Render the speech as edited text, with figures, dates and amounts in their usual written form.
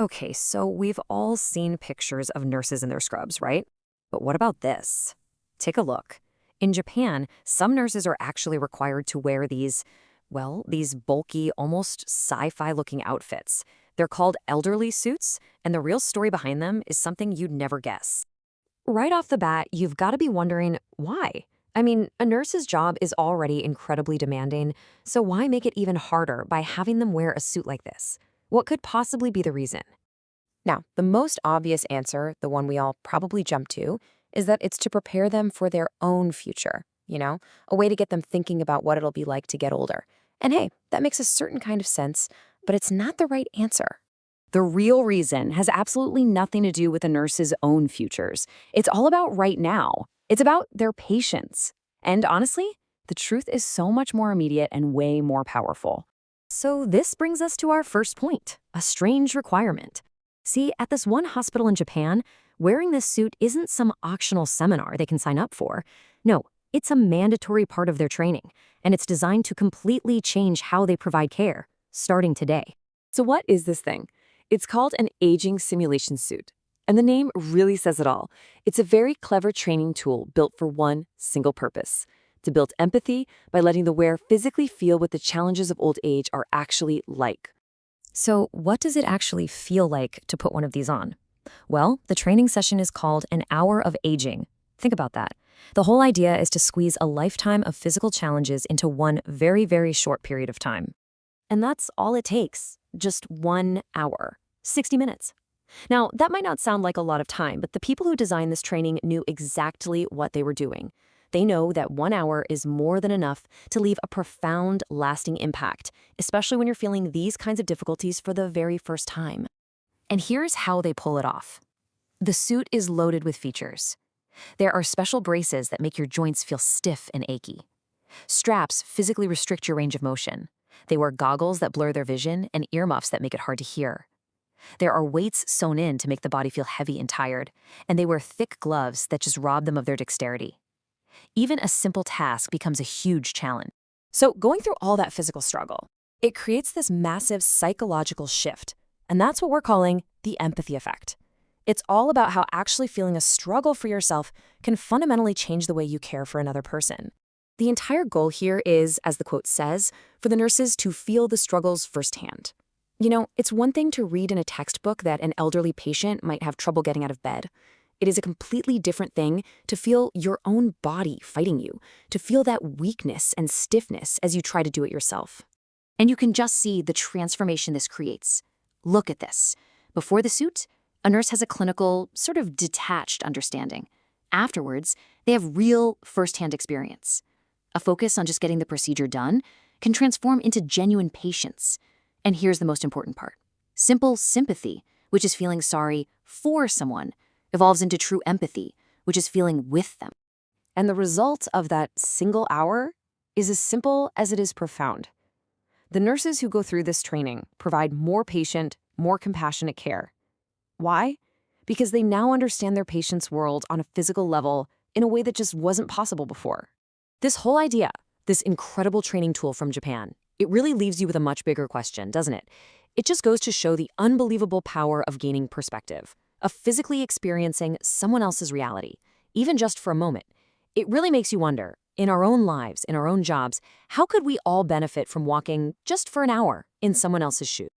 Okay, so we've all seen pictures of nurses in their scrubs, right? But what about this? Take a look. In Japan, some nurses are actually required to wear these bulky, almost sci-fi looking outfits. They're called elderly suits, and the real story behind them is something you'd never guess. Right off the bat, you've got to be wondering why. I mean, a nurse's job is already incredibly demanding, so why make it even harder by having them wear a suit like this? What could possibly be the reason? Now, the most obvious answer, the one we all probably jump to, is that it's to prepare them for their own future, a way to get them thinking about what it'll be like to get older. And hey, that makes a certain kind of sense, but it's not the right answer. The real reason has absolutely nothing to do with the nurse's own futures. It's all about right now. It's about their patients. And honestly, the truth is so much more immediate and way more powerful. So this brings us to our first point, a strange requirement. See, at this one hospital in Japan, wearing this suit isn't some optional seminar they can sign up for. No, it's a mandatory part of their training, and it's designed to completely change how they provide care, starting today. So what is this thing? It's called an aging simulation suit. And the name really says it all. It's a very clever training tool built for one single purpose: to build empathy by letting the wearer physically feel what the challenges of old age are actually like. So what does it actually feel like to put one of these on? Well, the training session is called an hour of aging. Think about that. The whole idea is to squeeze a lifetime of physical challenges into one very, very short period of time. And that's all it takes, just 1 hour, 60 minutes. Now, that might not sound like a lot of time, but the people who designed this training knew exactly what they were doing. They know that 1 hour is more than enough to leave a profound, lasting impact, especially when you're feeling these kinds of difficulties for the very first time. And here's how they pull it off. The suit is loaded with features. There are special braces that make your joints feel stiff and achy. Straps physically restrict your range of motion. They wear goggles that blur their vision and earmuffs that make it hard to hear. There are weights sewn in to make the body feel heavy and tired, and they wear thick gloves that just rob them of their dexterity. Even a simple task becomes a huge challenge. So going through all that physical struggle, it creates this massive psychological shift, and that's what we're calling the empathy effect. It's all about how actually feeling a struggle for yourself can fundamentally change the way you care for another person. The entire goal here is, as the quote says, for the nurses to feel the struggles firsthand. It's one thing to read in a textbook that an elderly patient might have trouble getting out of bed. It is a completely different thing to feel your own body fighting you, to feel that weakness and stiffness as you try to do it yourself. And you can just see the transformation this creates. Look at this. Before the suit, a nurse has a clinical, sort of detached understanding. Afterwards, they have real first-hand experience. A focus on just getting the procedure done can transform into genuine patience. And here's the most important part. Simple sympathy, which is feeling sorry for someone, evolves into true empathy, which is feeling with them. And the result of that single hour is as simple as it is profound. The nurses who go through this training provide more patient, more compassionate care. Why? Because they now understand their patient's world on a physical level in a way that just wasn't possible before. This whole idea, this incredible training tool from Japan, it really leaves you with a much bigger question, doesn't it? It just goes to show the unbelievable power of gaining perspective, of physically experiencing someone else's reality, even just for a moment. It really makes you wonder, in our own lives, in our own jobs, how could we all benefit from walking just for an hour in someone else's shoes?